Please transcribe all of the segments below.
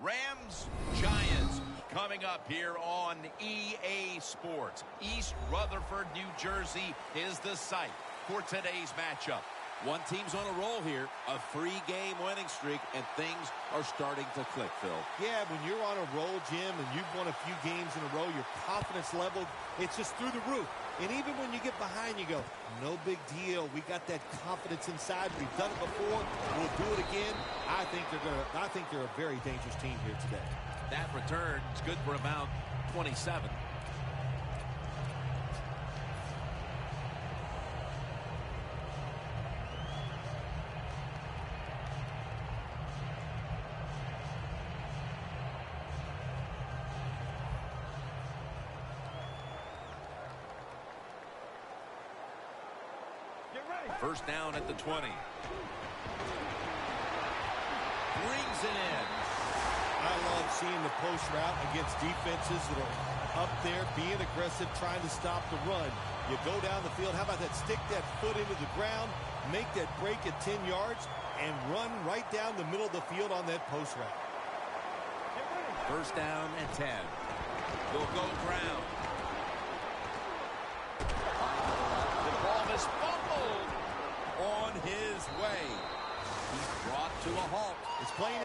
Rams, Giants, coming up here on EA Sports. East Rutherford, New Jersey is the site for today's matchup. One team's on a roll here, a 3-game winning streak, and things are starting to click, Phil. Yeah, when you're on a roll, Jim, and you've won a few games in a row, your confidence level, it's just through the roof. And even when you get behind, you go, no big deal. We got that confidence inside. We've done it before. We'll do it again. I think they're a very dangerous team here today. That return is good for about 27. First down at the 20. Brings it in. I love seeing the post route against defenses that are up there, being aggressive, trying to stop the run. You go down the field. How about that? Stick that foot into the ground, make that break at 10 yards, and run right down the middle of the field on that post route. First down and 10. Will go ground. The ball is fumbled on his way. He's brought to a halt. It's playing.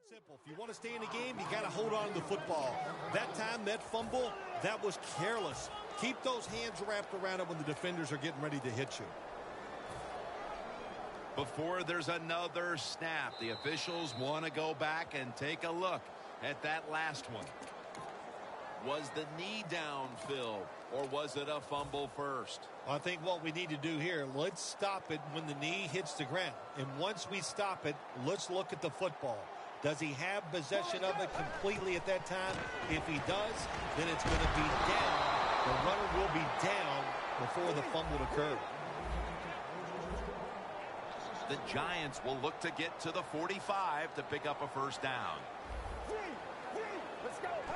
Simple. If you want to stay in the game, you got to hold on to the football. That time, that fumble, that was careless. Keep those hands wrapped around it when the defenders are getting ready to hit you. Before there's another snap, the officials want to go back and take a look at that last one. Was the knee down, Phil, or was it a fumble first? I think what we need to do here, let's stop it when the knee hits the ground. And once we stop it, let's look at the football. Does he have possession of it completely at that time? If he does, then it's going to be down. The runner will be down before the fumble occurred. The Giants will look to get to the 45 to pick up a first down.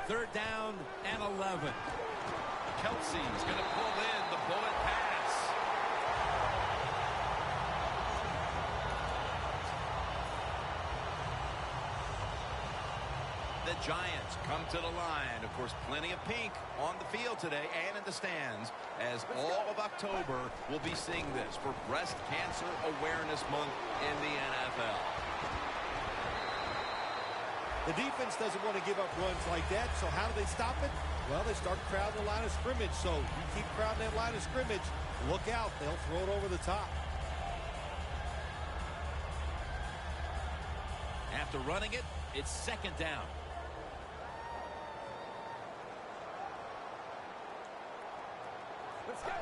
Third down and 11. Kelsey's going to pull in the bullet pass. The Giants come to the line. Of course, plenty of pink on the field today and in the stands, as all of October will be seeing this for Breast Cancer Awareness Month in the NFL. The defense doesn't want to give up runs like that, so how do they stop it? Well, they start crowding the line of scrimmage, so you keep crowding that line of scrimmage, look out, they'll throw it over the top. After running it, it's second down. Let's go.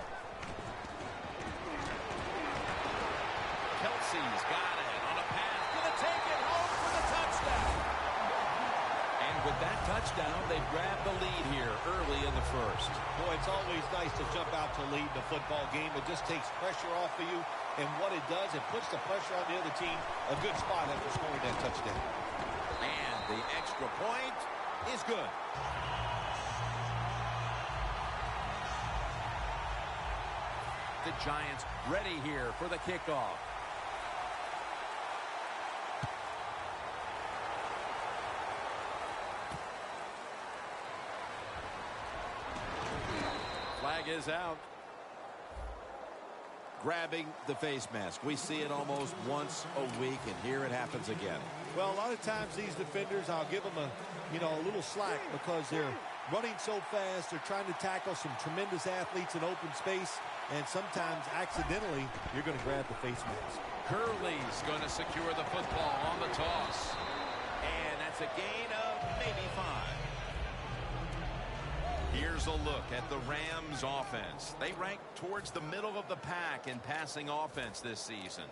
Kelsey's got it on a pass. Gonna take it home for the touchdown. And with that touchdown, they grab the lead here early in the first. Boy, it's always nice to jump out to lead the football game. It just takes pressure off of you. And what it does, it puts the pressure on the other team. A good spot after scoring that touchdown. And the extra point is good. The Giants ready here for the kickoff. Flag is out. Grabbing the face mask. We see it almost once a week, and here it happens again. Well, a lot of times these defenders, I'll give them a little slack because they're running so fast. They're trying to tackle some tremendous athletes in open space, and sometimes accidentally you're going to grab the face mask. Curley's going to secure the football on the toss. And that's a gain of maybe 5. Here's a look at the Rams offense. They rank towards the middle of the pack in passing offense this season.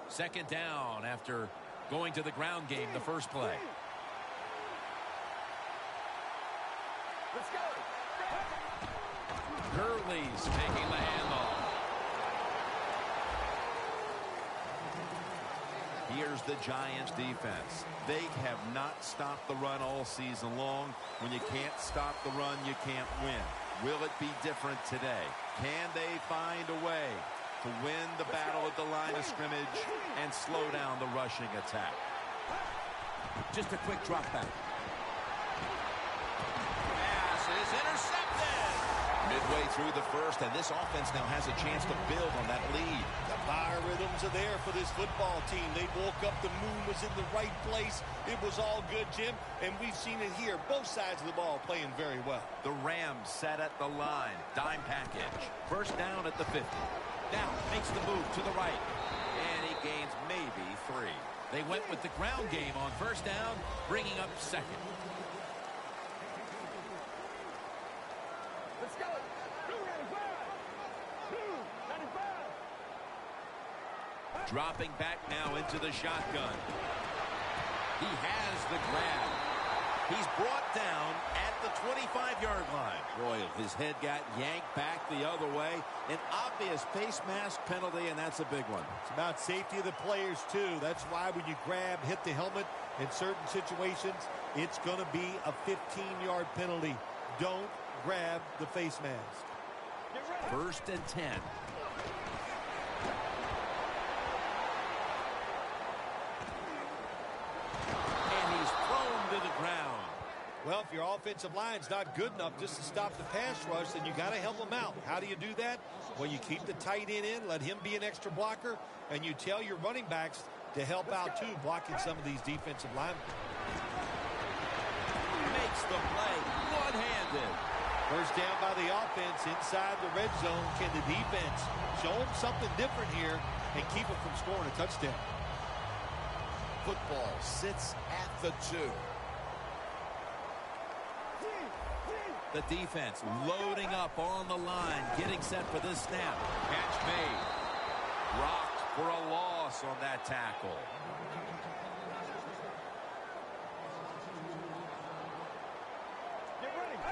Second down after going to the ground game the first play. Let's go. Gurley's taking the handoff. Here's the Giants defense. They have not stopped the run all season long. When you can't stop the run, you can't win. Will it be different today? Can they find a way to win the battle at the line of scrimmage and slow down the rushing attack? Just a quick drop back. Pass is intercepted. Midway through the first, and this offense now has a chance to build on that lead. The power rhythms are there for this football team. They woke up, the moon was in the right place. It was all good, Jim, and we've seen it here. Both sides of the ball playing very well. The Rams set at the line. Dime package. First down at the 50. Now makes the move to the right. And he gains maybe 3. They went with the ground game on first down, bringing up second. Let's go. 295. Dropping back now into the shotgun. He has the grab. He's brought down at the 25-yard line. Royal, his head got yanked back the other way. An obvious face mask penalty, and that's a big one. It's about safety of the players, too. That's why when you grab, hit the helmet in certain situations, it's going to be a 15-yard penalty. Don't grab the face mask. First and 10. And he's thrown to the ground. Well, if your offensive line's not good enough just to stop the pass rush, then you got to help them out. How do you do that? Well, you keep the tight end in, let him be an extra blocker, and you tell your running backs to help out, too, blocking some of these defensive linemen. Makes the play one-handed. First down by the offense inside the red zone. Can the defense show them something different here and keep them from scoring a touchdown? Football sits at the 2. The defense loading up on the line, getting set for this snap. Catch made. Rocked for a loss on that tackle.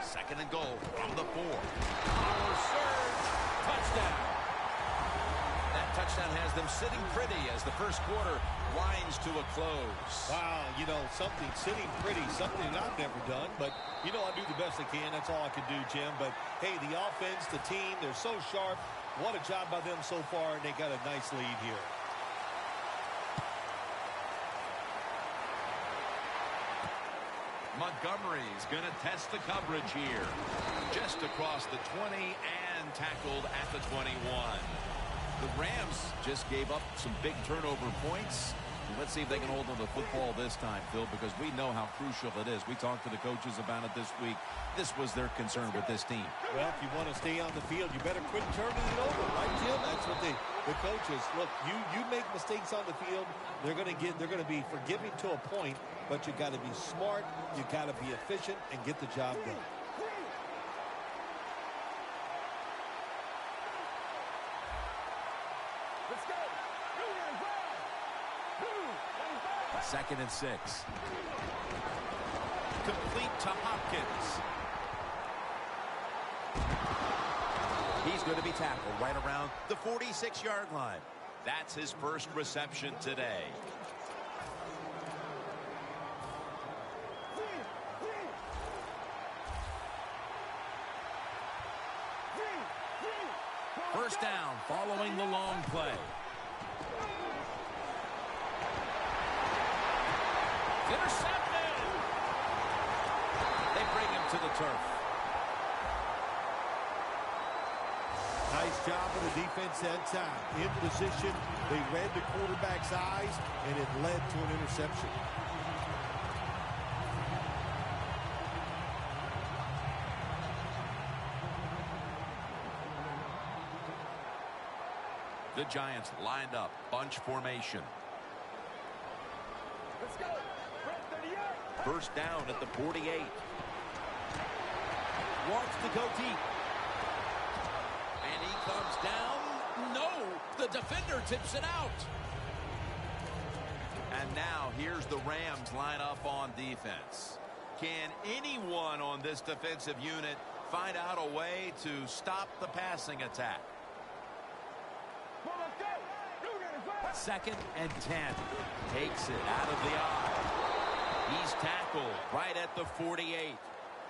Second and goal from the 4. Power surge. Touchdown. That touchdown has them sitting pretty as the first quarter winds to a close. Wow, you know, something sitting pretty, something I've never done. But, you know, I do the best I can. That's all I can do, Jim. But, hey, the offense, the team, they're so sharp. What a job by them so far, and they got a nice lead here. Montgomery's going to test the coverage here. Just across the 20 and tackled at the 21. The Rams just gave up some big turnover points. Let's see if they can hold on to the football this time, Phil, because we know how crucial it is. We talked to the coaches about it this week. This was their concern with this team. Well, if you want to stay on the field, you better quit turning it over, right, Jim? That's what the coaches look. You make mistakes on the field, they're going to be forgiving to a point, but you got to be smart, you got to be efficient, and get the job done. Let's go. 295. Second and 6. Complete to Hopkins. He's going to be tackled right around the 46-yard line. That's his first reception today. First down following the long play. Intercepted. They bring him to the turf. Nice job of the defense that time. In position, they read the quarterback's eyes, and it led to an interception. The Giants lined up, bunch formation. Let's go. 38. First down at the 48. Wants to go deep. And he comes down. No, the defender tips it out. And now here's the Rams line up on defense. Can anyone on this defensive unit find out a way to stop the passing attack? Well, let's go. 295. 2nd and 10. Takes it out of the eye. He's tackled right at the 48.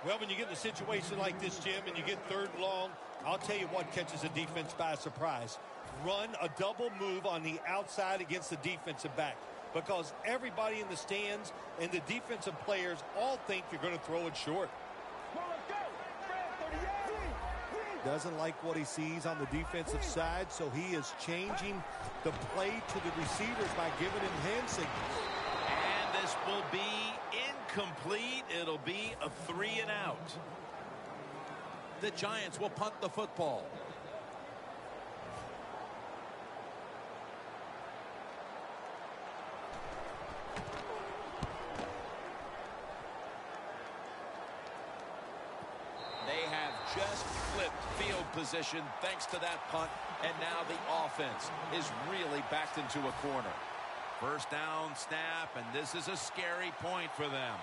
Well, when you get in a situation like this, Jim, and you get 3rd and long, I'll tell you what catches the defense by surprise. Run a double move on the outside against the defensive back, because everybody in the stands and the defensive players all think you're going to throw it short. Doesn't like what he sees on the defensive side, so he is changing the play to the receivers by giving him hand signals. And this will be incomplete. It'll be a 3 and out. The Giants will punt the football. They have just flipped field position thanks to that punt, and now the offense is really backed into a corner. 1st down snap, and this is a scary point for them.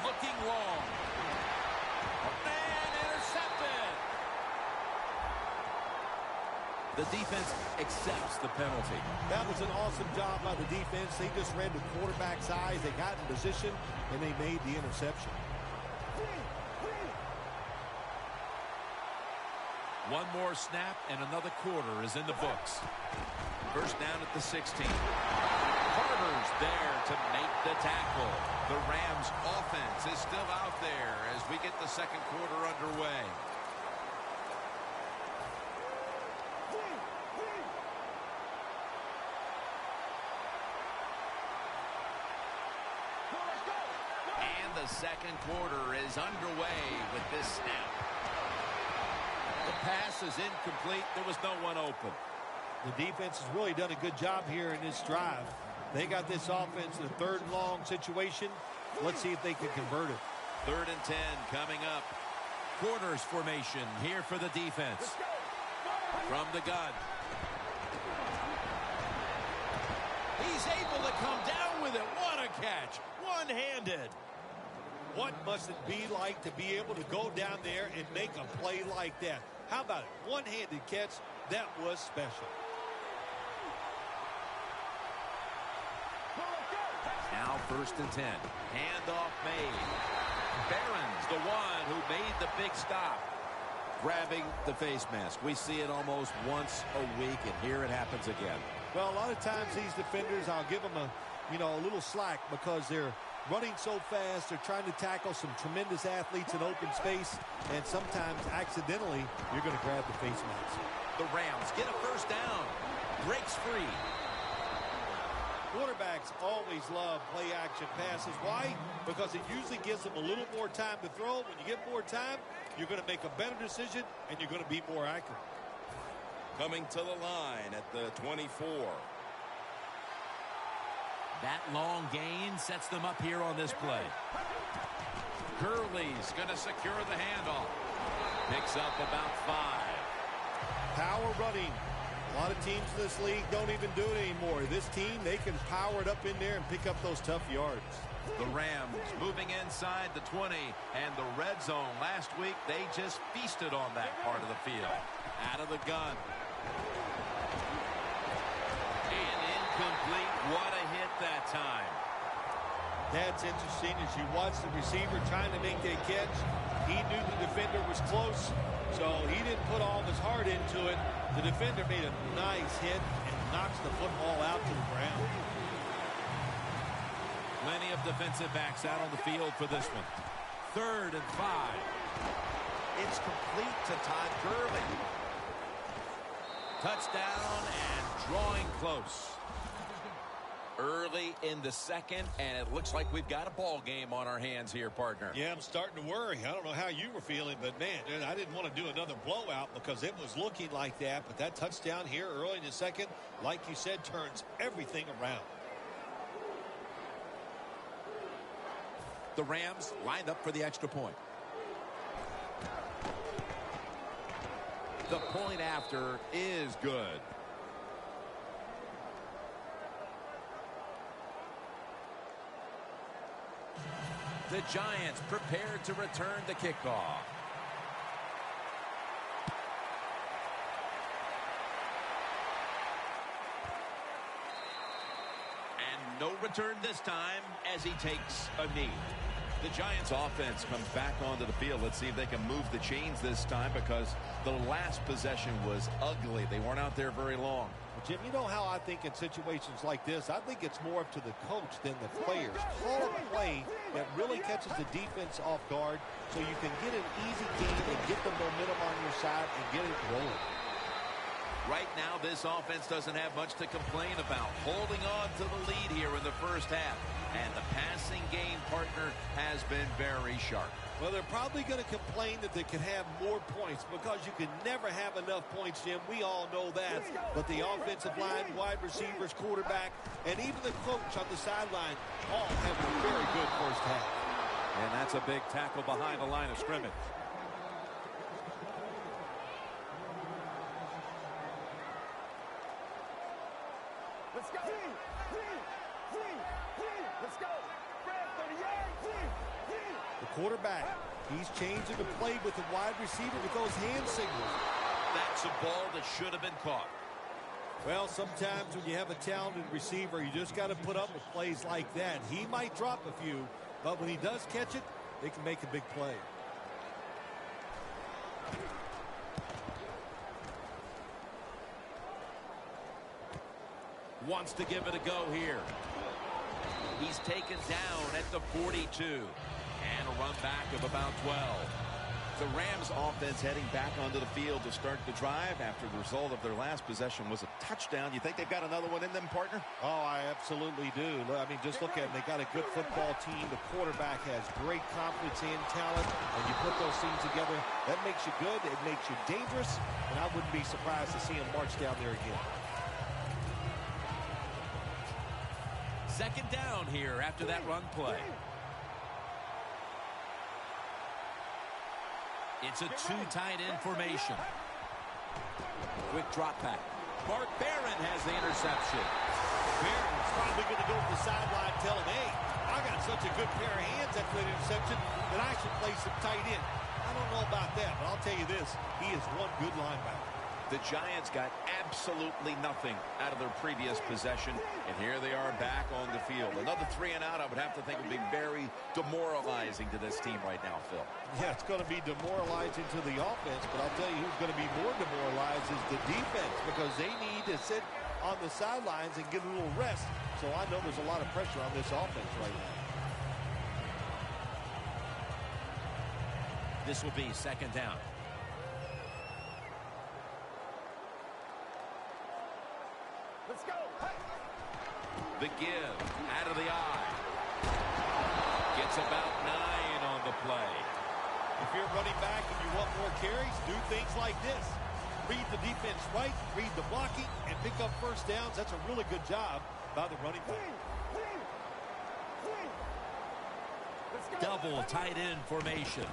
Looking long. And intercepted. The defense accepts the penalty. That was an awesome job by the defense. They just read the quarterback's eyes. They got in position, and they made the interception. One more snap, and another quarter is in the books. 1st down at the 16. Carter's there to make the tackle. The Rams' offense is still out there as we get the 2nd quarter underway. And the 2nd quarter is underway with this snap. The pass is incomplete. There was no one open. The defense has really done a good job here in this drive. They got this offense in a 3rd and long situation. Let's see if they can convert it. 3rd and 10 coming up. Quarters formation here for the defense. From the gun. He's able to come down with it. What a catch. One-handed. What must it be like to be able to go down there and make a play like that? How about it? One-handed catch. That was special. Now 1st and 10. Handoff made. Barron's the one who made the big stop. Grabbing the face mask. We see it almost once a week, and here it happens again. Well, a lot of times these defenders, I'll give them a little slack because they're running so fast. They're trying to tackle some tremendous athletes in open space, and sometimes accidentally you're going to grab the face mask. The Rams get a 1st down. Breaks free. Quarterbacks always love play-action passes. Why? Because it usually gives them a little more time to throw. When you get more time, you're going to make a better decision, and you're going to be more accurate. Coming to the line at the 24. That long gain sets them up here on this play. Gurley's going to secure the handoff. Picks up about 5. Power running. A lot of teams in this league don't even do it anymore. This team, they can power it up in there and pick up those tough yards. The Rams moving inside the 20 and the red zone. Last week, they just feasted on that part of the field. Out of the gun. And incomplete. What a hit that time. That's interesting. As you watch the receiver trying to make that catch, he knew the defender was close, so he didn't put all of his heart into it. The defender made a nice hit and knocks the football out to the ground. Plenty of defensive backs out on the field for this one. 3rd and 5. It's complete to Todd Gurley. Touchdown and drawing close. Early in the 2nd, and it looks like we've got a ball game on our hands here, partner. Yeah, I'm starting to worry. I don't know how you were feeling, but, man, I didn't want to do another blowout because it was looking like that. But that touchdown here early in the 2nd, like you said, turns everything around. The Rams lined up for the extra point. The point after is good. The Giants prepared to return the kickoff. And no return this time as he takes a knee. The Giants offense comes back onto the field. Let's see if they can move the chains this time, because the last possession was ugly. They weren't out there very long. Well, Jim, you know how I think in situations like this, I think it's more up to the coach than the players. Call a play that really catches the defense off guard so you can get an easy game and get the momentum on your side and get it rolling. Right now, this offense doesn't have much to complain about. Holding on to the lead here in the first half. And the passing game partner has been very sharp. Well, they're probably going to complain that they can have more points, because you can never have enough points, Jim. We all know that. But the offensive line, wide receivers, quarterback, and even the coach on the sideline all have a very good first half. And that's a big tackle behind the line of scrimmage. Let's go. Let's go. The quarterback, he's changing the play with the wide receiver with those hand signals. That's a ball that should have been caught. Well, sometimes when you have a talented receiver, you just got to put up with plays like that. He might drop a few, but when he does catch it, they can make a big play. Wants to give it a go here. He's taken down at the 42. And a run back of about 12. The Rams offense heading back onto the field to start the drive after the result of their last possession was a touchdown. You think they've got another one in them, partner? Oh, I absolutely do. I mean, just look at them. They got a good football team. The quarterback has great confidence and talent. And you put those things together, that makes you good. It makes you dangerous. And I wouldn't be surprised to see him march down there again. Second down here after that run play. It's a two tight end formation. Quick drop back. Mark Barron has the interception. Barron's probably going to go to the sideline and tell him, hey, I got such a good pair of hands after that interception that I should play some tight end. I don't know about that, but I'll tell you this. He is one good linebacker. The Giants got absolutely nothing out of their previous possession, and here they are back on the field. Another 3 and out, I would have to think, would be very demoralizing to this team right now, Phil. Yeah, it's going to be demoralizing to the offense, but I'll tell you who's going to be more demoralized is the defense, because they need to sit on the sidelines and get a little rest. So I know there's a lot of pressure on this offense right now. This will be second down. Let's go. The give out of the eye. Gets about 9 on the play. If you're running back and you want more carries, do things like this. Read the defense right, read the blocking, and pick up first downs. That's a really good job by the running back. Double tight end formation.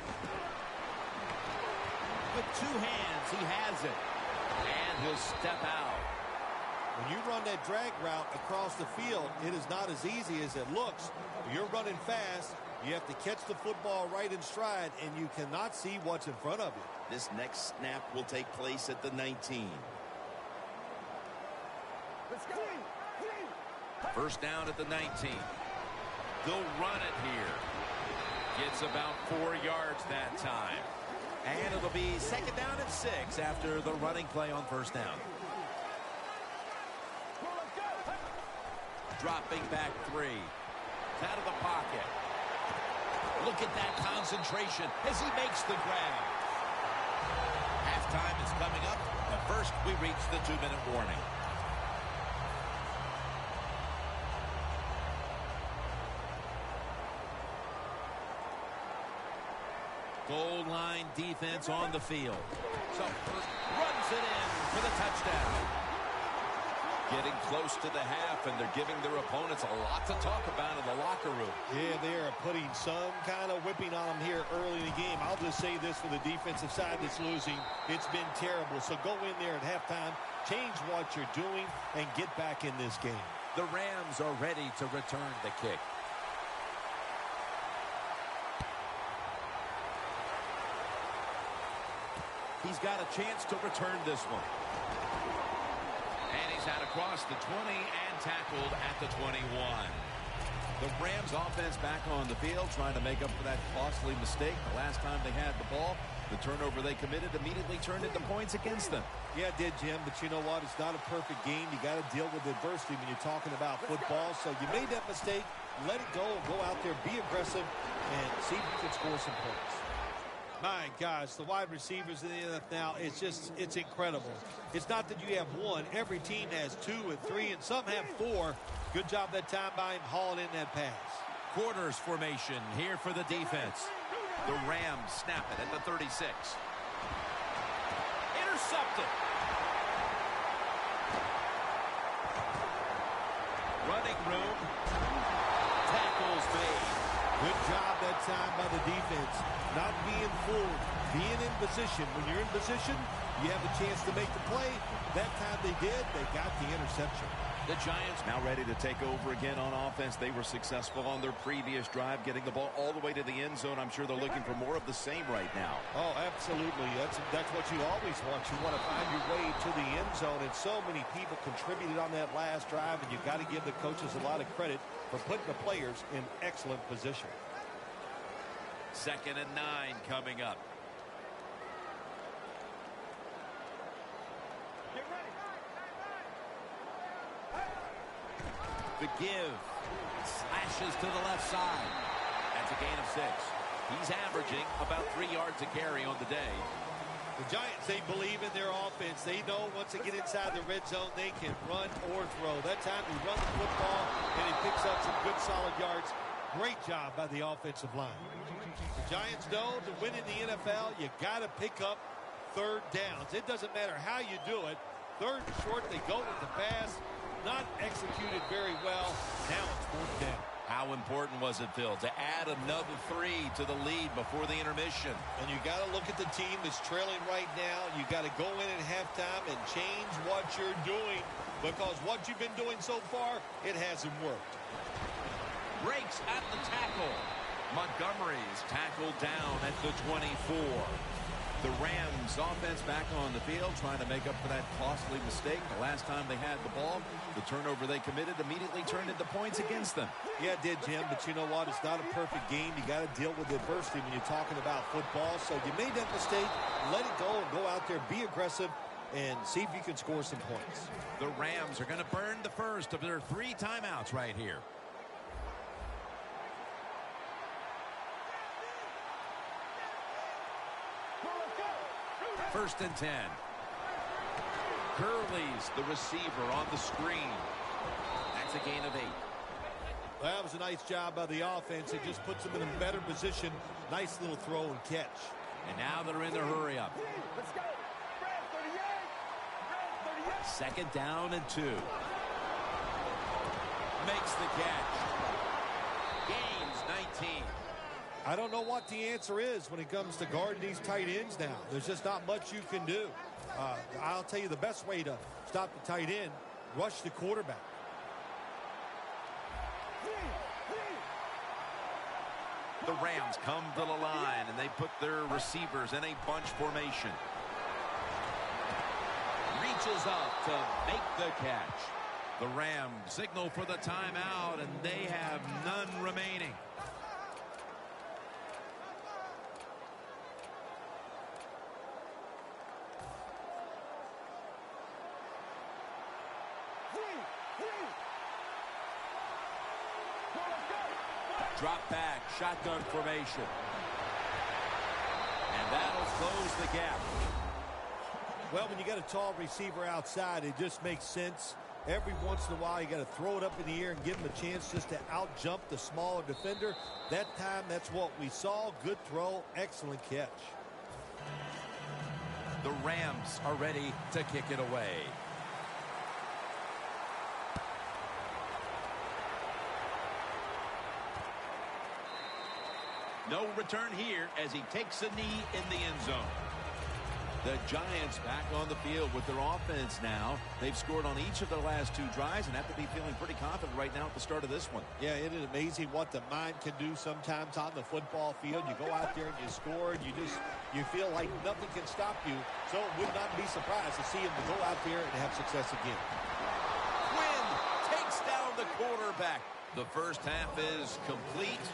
With two hands, he has it. And he'll step out. When you run that drag route across the field, it is not as easy as it looks. You're running fast. You have to catch the football right in stride, and you cannot see what's in front of you. This next snap will take place at the 19. Let's go. First down at the 19. They'll run it here. Gets about 4 yards that time. And it'll be second down and 6 after the running play on first down. Dropping back 3. Out of the pocket. Look at that concentration as he makes the grab. Halftime is coming up, but first we reach the 2-minute warning. Goal line defense on the field. So runs it in for the touchdown. Getting close to the half, and they're giving their opponents a lot to talk about in the locker room. Yeah, they are putting some kind of whipping on them here early in the game. I'll just say this for the defensive side that's losing. It's been terrible. So go in there at halftime, change what you're doing, and get back in this game. The Rams are ready to return the kick. He's got a chance to return this one. And he's out across the 20 and tackled at the 21. The Rams offense back on the field trying to make up for that costly mistake. The last time they had the ball, the turnover they committed immediately turned into points against them. Yeah, it did, Jim, but you know what? It's not a perfect game. You got to deal with adversity when you're talking about football. So you made that mistake. Let it go. Go out there, be aggressive, and see if you can score some points. My gosh, the wide receivers in the NFL now, it's incredible. It's not that you have one. Every team has 2 and 3, and some have 4. Good job that time by him hauling in that pass. Quarters formation here for the defense. The Rams snap it at the 36. Intercepted. Running room. Tackles made. Good job that time by the defense. Not being fooled, being in position. When you're in position, you have a chance to make the play. That time they did. They got the interception. The Giants now ready to take over again on offense. They were successful on their previous drive, getting the ball all the way to the end zone. I'm sure they're looking for more of the same right now. Oh, absolutely. That's what you always want. You want to find your way to the end zone, and so many people contributed on that last drive, and you've got to give the coaches a lot of credit for putting the players in excellent position. 2nd and 9 coming up. The give. Slashes to the left side. That's a gain of 6. He's averaging about 3 yards a carry on the day. The Giants, they believe in their offense. They know once they get inside the red zone, they can run or throw. That time he runs the football, and he picks up some good solid yards. Great job by the offensive line. The Giants know to win in the NFL, you got to pick up 3rd downs. It doesn't matter how you do it. 3rd and short, they go with the pass. Not executed very well. Now it's 4th down. How important was it, Phil, to add another 3 to the lead before the intermission? And you got to look at the team that's trailing right now. You got to go in at halftime and change what you're doing, because what you've been doing so far, it hasn't worked. Breaks at the tackle. Montgomery's tackled down at the 24. The Rams offense back on the field trying to make up for that costly mistake. The last time they had the ball, the turnover they committed immediately turned into points against them. Yeah, it did, Jim, but you know what? It's not a perfect game. You got to deal with adversity when you're talking about football. So you made that mistake, let it go, and go out there, be aggressive, and see if you can score some points. The Rams are going to burn the first of their 3 timeouts right here. First and 10. Curley's the receiver on the screen. That's a gain of 8. Well, that was a nice job by the offense. It just puts them in a better position. Nice little throw and catch. And now they're in their hurry up. Let's go. Red 38. 2nd down and 2. Makes the catch. Gains 19. I don't know what the answer is when it comes to guarding these tight ends now. There's just not much you can do. I'll tell you the best way to stop the tight end, rush the quarterback. The Rams come to the line, and they put their receivers in a bunch formation. Reaches up to make the catch. The Rams signal for the timeout, and they have none remaining. Drop back, shotgun formation. And that'll close the gap. Well, when you got a tall receiver outside, it just makes sense. Every once in a while, you got to throw it up in the air and give him a chance just to out-jump the smaller defender. That time, that's what we saw. Good throw, excellent catch. The Rams are ready to kick it away. No return here as he takes a knee in the end zone. The Giants back on the field with their offense now. They've scored on each of their last 2 drives and have to be feeling pretty confident right now at the start of this one. Yeah, it is amazing what the mind can do sometimes on the football field. You go out there and you score, and you feel like nothing can stop you. So would not be surprised to see him to go out there and have success again. Quinn takes down the quarterback. The first half is complete.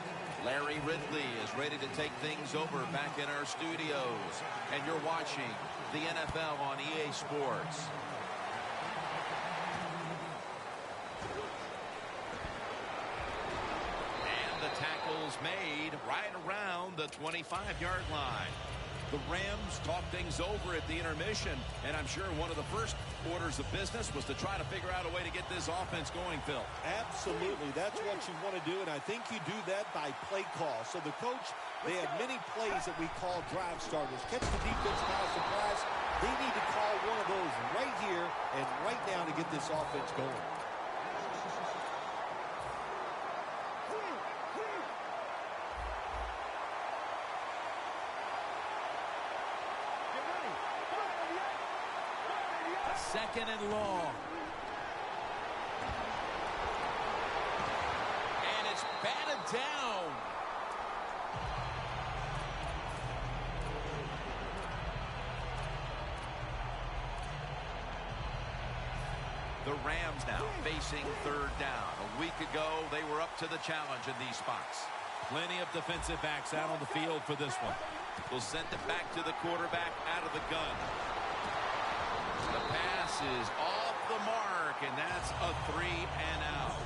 Larry Ridley is ready to take things over back in our studios. And you're watching the NFL on EA Sports. And the tackle's made right around the 25-yard line. The Rams talk things over at the intermission, and I'm sure one of the first orders of business was to try to figure out a way to get this offense going, Phil. Absolutely. That's what you want to do, and I think you do that by play call. So the coach, they have many plays that we call drive starters. Catch the defense by surprise. They need to call one of those right here and right now to get this offense going. Second and long. And it's batted down. The Rams now facing third down. A week ago, they were up to the challenge in these spots. Plenty of defensive backs out on the field for this one. They'll send it back to the quarterback out of the gun. The pass is off the mark, and that's a 3-and-out.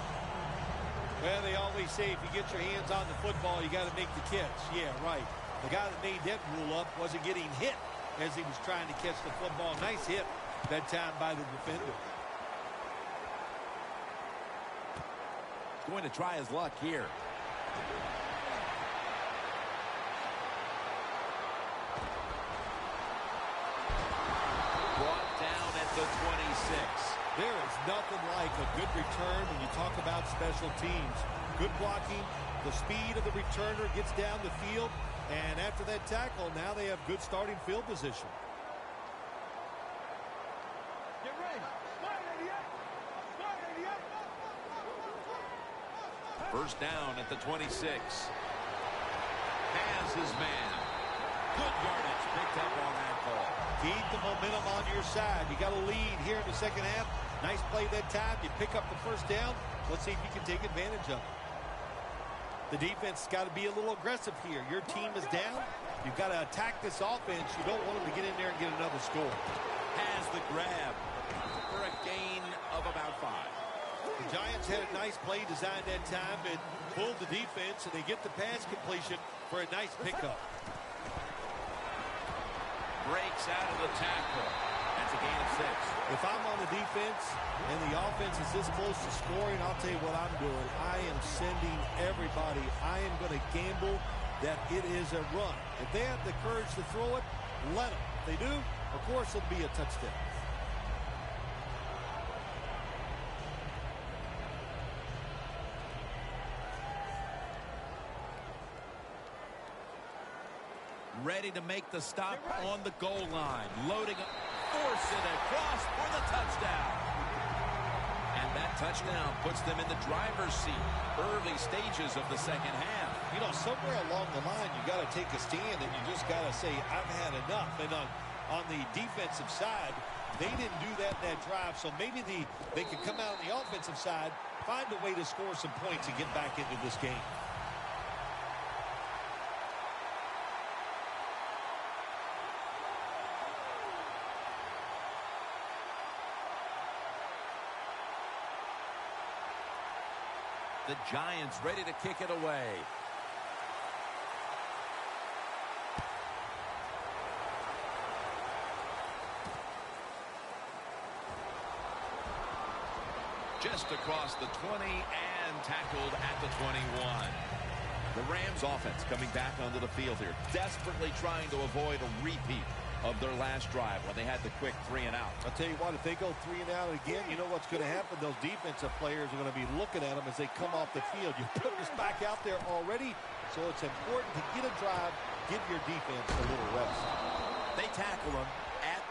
Well, they always say if you get your hands on the football, you got to make the catch. Yeah, right. The guy that made that rule up wasn't getting hit as he was trying to catch the football. Nice hit that time by the defender. Going to try his luck here. Brought down at the 26. There is nothing like a good return when you talk about special teams. Good blocking, the speed of the returner gets down the field, and after that tackle, now they have good starting field position. Get ready. First down at the 26. Has his man. Good yardage picked up on that call. Keep the momentum on your side. You got a lead here in the second half. Nice play that time. You pick up the first down. Let's see if you can take advantage of it. The defense has got to be a little aggressive here. Your team is down. You've got to attack this offense. You don't want them to get in there and get another score. Has the grab for a gain of about 5. The Giants had a nice play designed that time and pulled the defense, and they get the pass completion for a nice pickup. Breaks out of the tackle. That's a gain of 6. If I'm on the defense and the offense is this close to scoring, I'll tell you what I'm doing. I am sending everybody. I am going to gamble that it is a run. If they have the courage to throw it, let them. If they do, of course it'll be a touchdown. Ready to make the stop on the goal line. Loading up, forcing it across for the touchdown. And that touchdown puts them in the driver's seat. Early stages of the second half. You know, somewhere along the line, you got to take a stand and you just got to say, I've had enough. And on the defensive side, they didn't do that in that drive. So maybe they could come out on the offensive side, find a way to score some points and get back into this game. The Giants ready to kick it away. Just across the 20 and tackled at the 21. The Rams offense coming back onto the field here, desperately trying to avoid a repeat of their last drive when they had the quick 3-and-out. I'll tell you what, if they go 3-and-out again, you know what's going to happen. Those defensive players are going to be looking at them as they come off the field. You put this back out there already, so it's important to get a drive, give your defense a little rest. They tackle him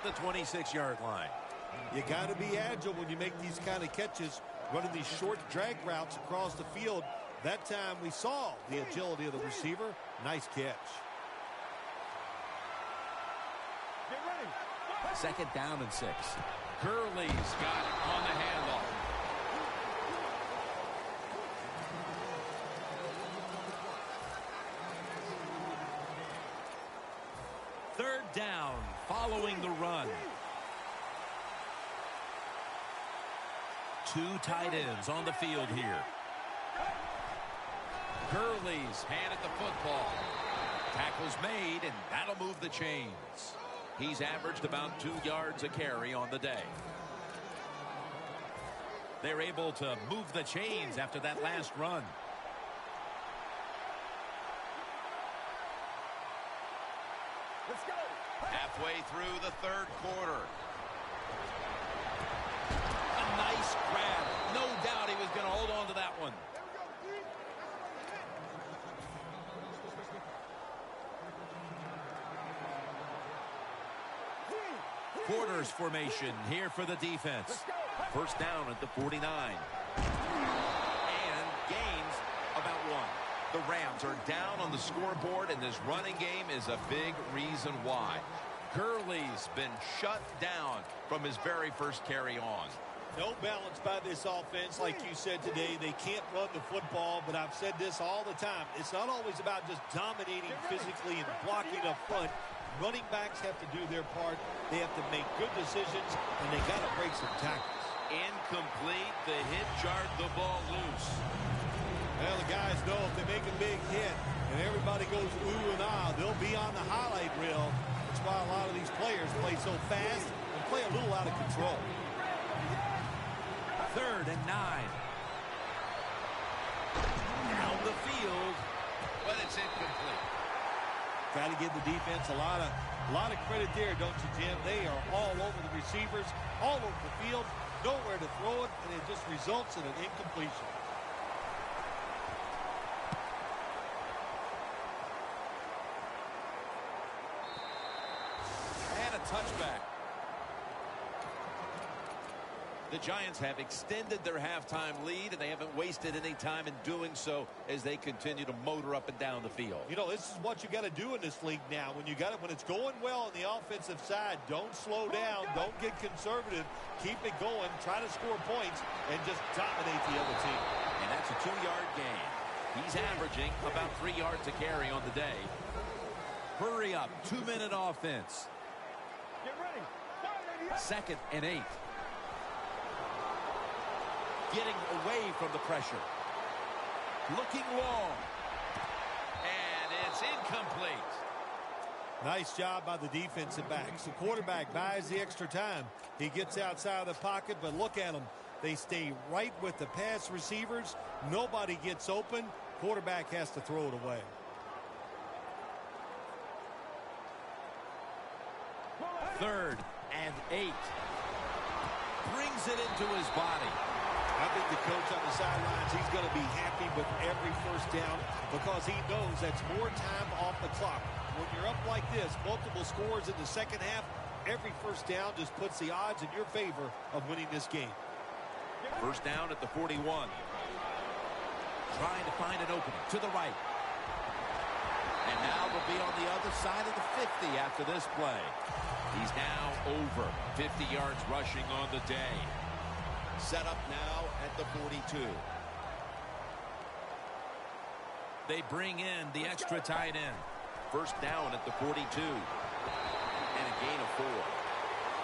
the 26-yard line. You got to be agile when you make these kind of catches, running these short drag routes across the field. That time we saw the agility of the receiver. Nice catch. Get ready. Second down and 6. Gurley's got it on the handoff. Third down following the run. Two tight ends on the field here. Gurley's handed the football. Tackle's made, and that'll move the chains. He's averaged about 2 yards a carry on the day. They're able to move the chains after that last run. Let's go. Halfway through the third quarter. A nice grab. No doubt he was going to hold on to that one. Quarters formation here for the defense. First down at the 49. And gains about 1. The Rams are down on the scoreboard, and this running game is a big reason why. Gurley's been shut down from his very first carry on. No balance by this offense. Like you said today, they can't run the football, but I've said this all the time. It's not always about just dominating physically and blocking up front. Running backs have to do their part. They have to make good decisions, and they got to break some tackles. Incomplete. The hit jarred the ball loose. Well, the guys know if they make a big hit and everybody goes ooh and ah, they'll be on the highlight reel. That's why a lot of these players play so fast and play a little out of control. Third and 9. Down the field. But it's incomplete. Got to give the defense a lot of credit there, don't you, Jim? They are all over the receivers, all over the field, nowhere to throw it, and it just results in an incompletion. And a touchback. The Giants have extended their halftime lead, and they haven't wasted any time in doing so as they continue to motor up and down the field. You know, this is what you got to do in this league now. When it's going well on the offensive side, don't slow down, don't get conservative, keep it going, try to score points, and just dominate the other team. And that's a 2-yard gain. He's averaging about 3 yards a carry on the day. Hurry up, 2-minute offense. Get ready. Second and 8. Getting away from the pressure. Looking long. And it's incomplete. Nice job by the defensive backs. The quarterback buys the extra time. He gets outside of the pocket, but look at them. They stay right with the pass receivers. Nobody gets open. Quarterback has to throw it away. Third and 8. Brings it into his body. I think the coach on the sidelines, he's going to be happy with every first down because he knows that's more time off the clock. When you're up like this, multiple scores in the second half, every first down just puts the odds in your favor of winning this game. First down at the 41. Trying to find an opening to the right. And now they'll be on the other side of the 50 after this play. He's now over 50 yards rushing on the day. Set up now at the 42. They bring in the extra tight end. First down at the 42. And a gain of 4.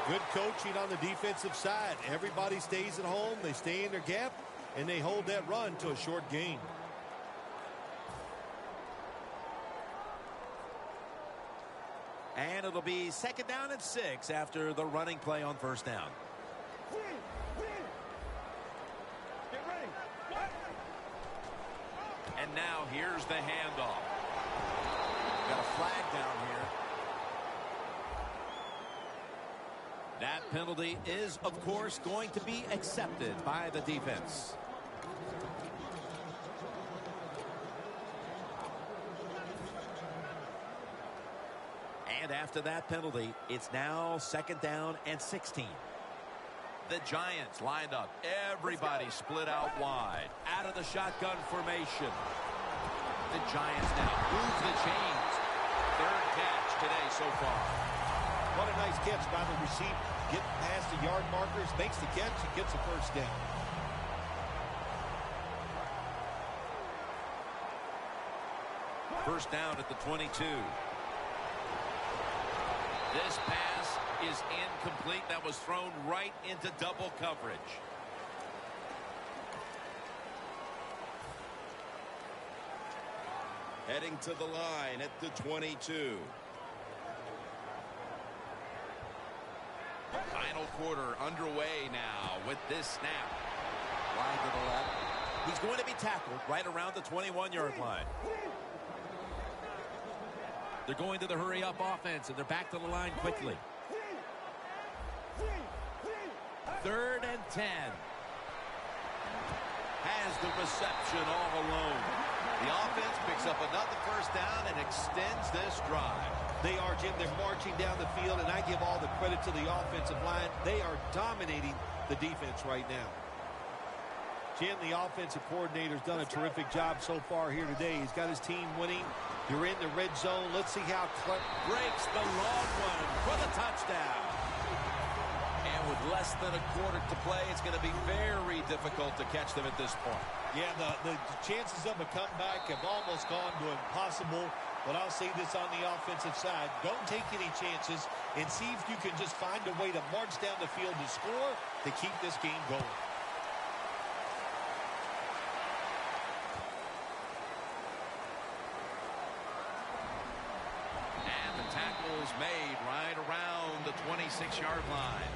Good coaching on the defensive side. Everybody stays at home. They stay in their gap, and they hold that run to a short gain. And it'll be second down and 6 after the running play on first down. Get ready. And now here's the handoff. Got a flag down here. That penalty is, of course, going to be accepted by the defense. And After that penalty, it's now 2nd down and 16. The Giants lined up. Everybody split out wide. Out of the shotgun formation. The Giants now move the chains. 3rd catch today so far. What a nice catch by the receiver. Getting past the yard markers, makes the catch, and gets a 1st down. First down at the 22. This pass is incomplete. That was thrown right into double coverage. Heading to the line at the 22. Final quarter underway now with this snap. Line to the left. He's going to be tackled right around the 21-yard line. They're going to the hurry-up offense, and they're back to the line quickly. 3rd and 10. Has the reception all alone. The offense picks up another 1st down and extends this drive. They are, Jim. They're marching down the field, and I give all the credit to the offensive line. They are dominating the defense right now. Jim, the offensive coordinator's done a terrific job so far here today. He's got his team winning. You're in the red zone. Let's see how breaks the long one for the touchdown. And with less than a quarter to play, it's going to be very difficult to catch them at this point. Yeah, the chances of a comeback have almost gone to impossible. But I'll say this on the offensive side. Don't take any chances and see if you can just find a way to march down the field to score to keep this game going. And the tackle is made right around the 26-yard line.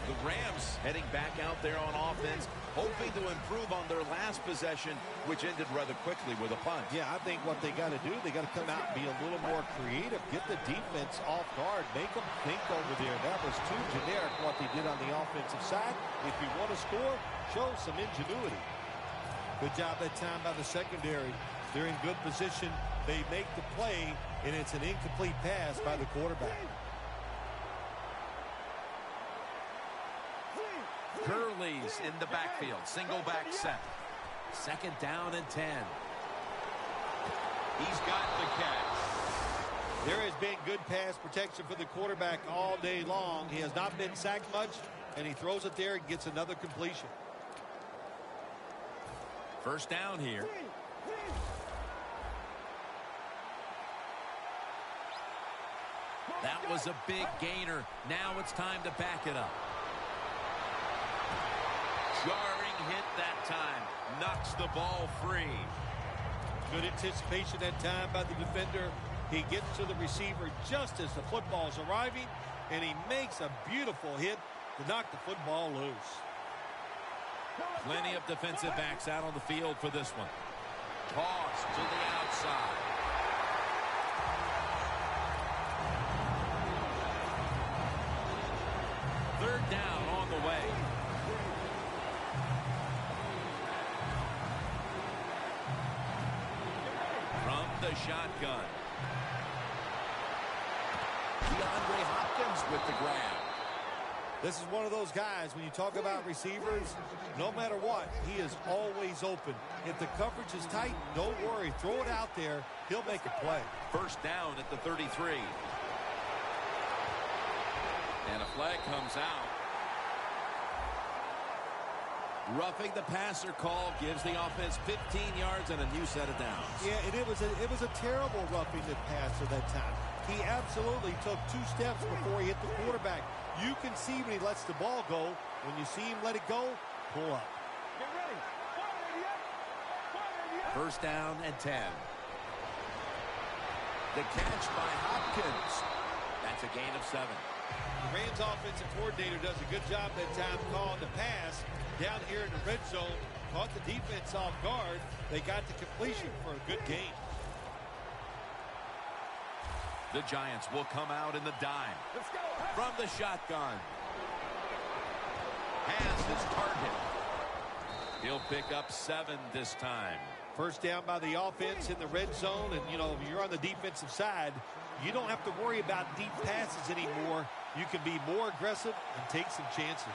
The Rams heading back out there on offense, hoping to improve on their last possession, which ended rather quickly with a punt. Yeah, I think what they got to do, they got to come out and be a little more creative, get the defense off guard, make them think over there. That was too generic what they did on the offensive side. If you want to score, show some ingenuity. Good job that time by the secondary. They're in good position. They make the play, and it's an incomplete pass by the quarterback. Gurley's in the backfield. Single back set. 2nd down and 10. He's got the catch. There has been good pass protection for the quarterback all day long. He has not been sacked much, and he throws it there and gets another completion. First down here. That was a big gainer. Now it's time to back it up. Jarring hit that time. Knocks the ball free. Good anticipation that time by the defender. He gets to the receiver just as the football's arriving, and he makes a beautiful hit to knock the football loose. Plenty of defensive backs out on the field for this one. Toss to the outside. Third down on the way. From the shotgun. DeAndre Hopkins with the grab. This is one of those guys, when you talk about receivers, no matter what, he is always open. If the coverage is tight, don't worry. Throw it out there. He'll make a play. First down at the 33. And a flag comes out. Roughing the passer call gives the offense 15 yards and a new set of downs. Yeah, and it was a terrible roughing the passer that time. He absolutely took 2 steps before he hit the quarterback. You can see when he lets the ball go. When you see him let it go, pull up. Get ready. First down and 10. The catch by Hopkins. That's a gain of 7. The Rams offensive coordinator does a good job that time calling the pass down here in the red zone. Caught the defense off guard. They got the completion for a good gain. The Giants will come out in the dime. Let's go. From the shotgun. Has his target. He'll pick up 7 this time. First down by the offense in the red zone. And, you know, you're on the defensive side. you don't have to worry about deep passes anymore. You can be more aggressive and take some chances.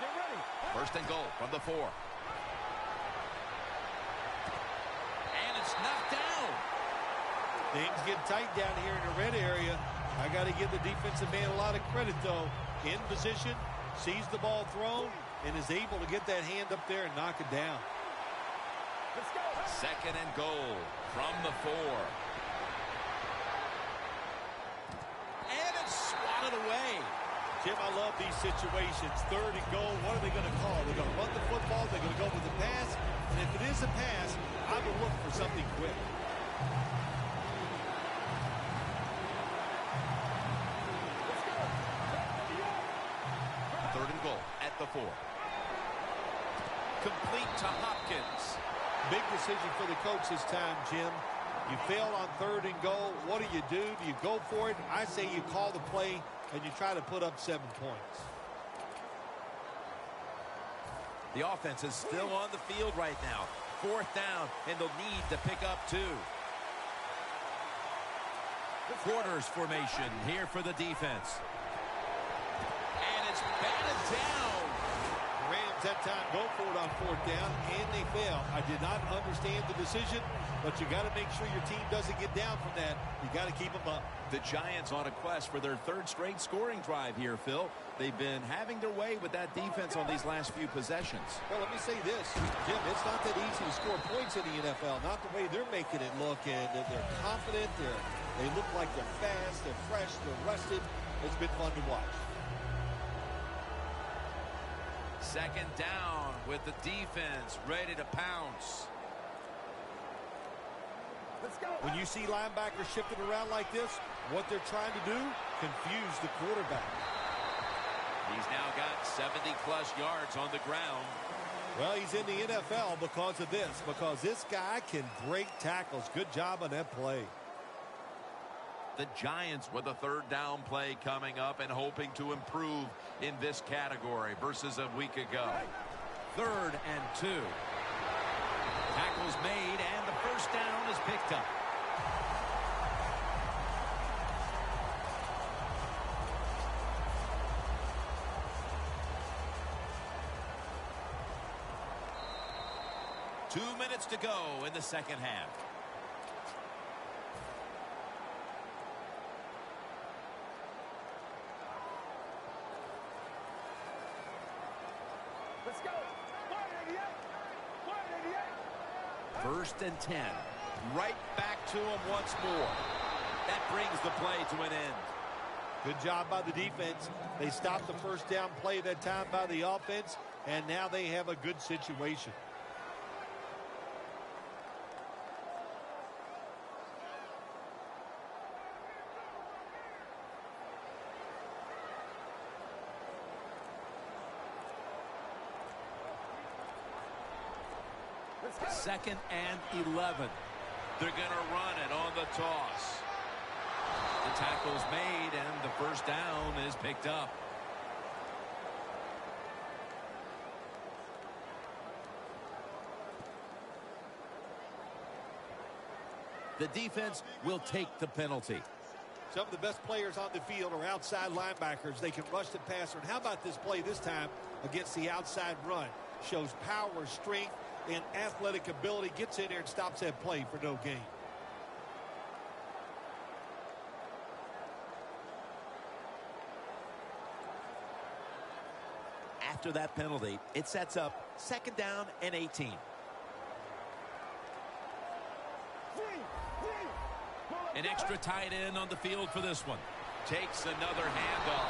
Get ready. First and goal from the 4. And it's knocked down. Things get tight down here in the red area. I got to give the defensive man a lot of credit, though. In position, sees the ball thrown, and is able to get that hand up there and knock it down. Let's go. Second and goal from the 4. And it's swatted away. Jim, I love these situations. Third and goal, what are they going to call? They're going to run the football, they're going to go with the pass, and if it is a pass, I will look for something quick. Third and goal at the 4. Complete to Hopkins. Big decision for the coach this time, Jim. You failed on third and goal. What do? Do you go for it? I say you call the play and you try to put up 7 points. The offense is still on the field right now. 4th down, and they'll need to pick up 2. Quarters formation here for the defense. And it's batted down. Rams that time go for it on 4th down, and they fail. I did not understand the decision, but you got to make sure your team doesn't get down from that. You got to keep them up. The Giants on a quest for their 3rd straight scoring drive here, Phil. They've been having their way with that defense on these last few possessions. Well, let me say this, Jim, it's not that easy to score points in the NFL, not the way they're making it look, and they're confident, they look like they're fast, they're fresh, they're rested. It's been fun to watch. Second down with the defense ready to pounce. Let's go. When you see linebackers shifting around like this, what they're trying to do, confuse the quarterback. He's now got 70-plus yards on the ground. Well, he's in the NFL because of this, because this guy can break tackles. Good job on that play. The Giants with a 3rd down play coming up and hoping to improve in this category versus a week ago. 3rd and 2. Tackles made, and the first down is picked up. Two minutes to go in the second half. Let's go. 188. 188. 1st and 10. Right back to him once more. That brings the play to an end. Good job by the defense. They stopped the first down play that time by the offense, and now they have a good situation. Second and 11. They're going to run it on the toss. The tackle's made, and the first down is picked up. The defense will take the penalty. Some of the best players on the field are outside linebackers. They can rush the passer. And how about this play this time against the outside run? Shows power, strength, and athletic ability. Gets in there and stops that play for no gain. After that penalty, it sets up 2nd down and 18. An extra tight end on the field for this one. Takes another handoff.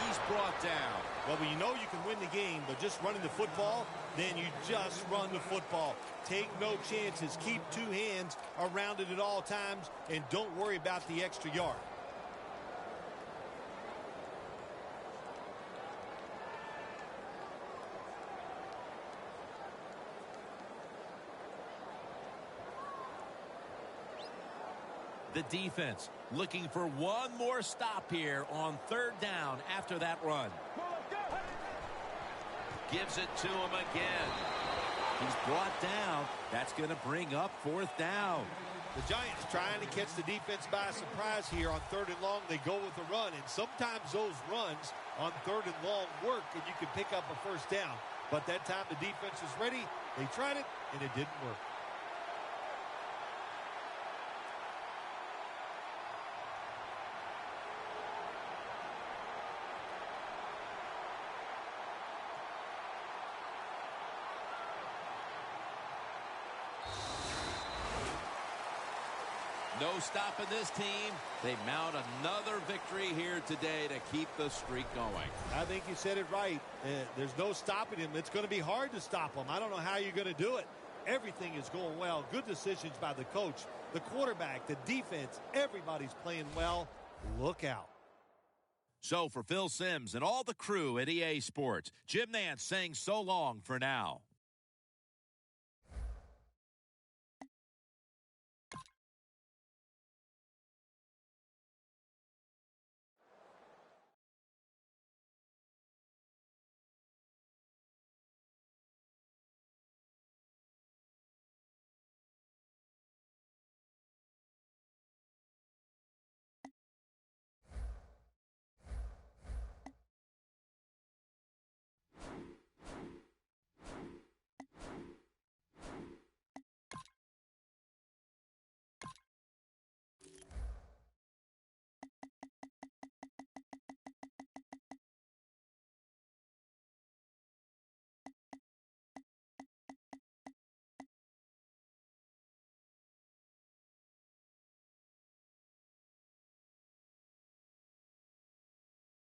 He's brought down. Well, when you know you can win the game, but just running the football, then you just run the football. Take no chances. Keep 2 hands around it at all times, and don't worry about the extra yard. The defense looking for one more stop here on 3rd down after that run. Gives it to him again. He's brought down. That's going to bring up 4th down. The Giants trying to catch the defense by surprise here on 3rd and long. They go with a run, and sometimes those runs on 3rd and long work, and you can pick up a first down. But that time the defense was ready. They tried it, and it didn't work. No stopping this team. They mount another victory here today to keep the streak going. I think you said it right. There's no stopping him. It's going to be hard to stop him. I don't know how you're going to do it. Everything is going well. Good decisions by the coach, the quarterback, the defense. Everybody's playing well. Look out. So for Phil Simms and all the crew at EA Sports, Jim Nantz saying so long for now.